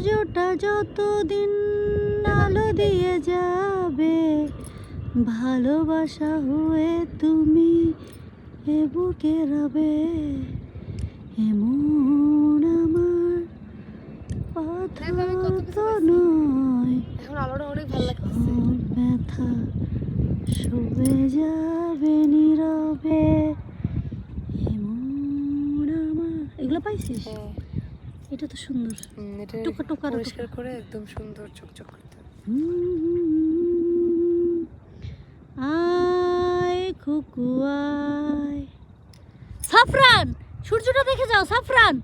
সূর্যটা যতদিন আলো দিয়ে যাবে, ভালোবাসা হয়ে তুমি এ বুকে রবে। এমন আমার কথা তো নয়, এখন আলোটা অনেক ভালো লাগছে। সব ব্যথা সবে যাবে নীরবে। এমন আমার, এগুলো পাইছিস? হ্যাঁ, এটা তো সুন্দর, এটা টুকা টুকা পরিষ্কার করে একদম সুন্দর চকচক করতে হবে। আয় খুকু আয়। সাফরান, সূর্যটা দেখে যাও সাফরান।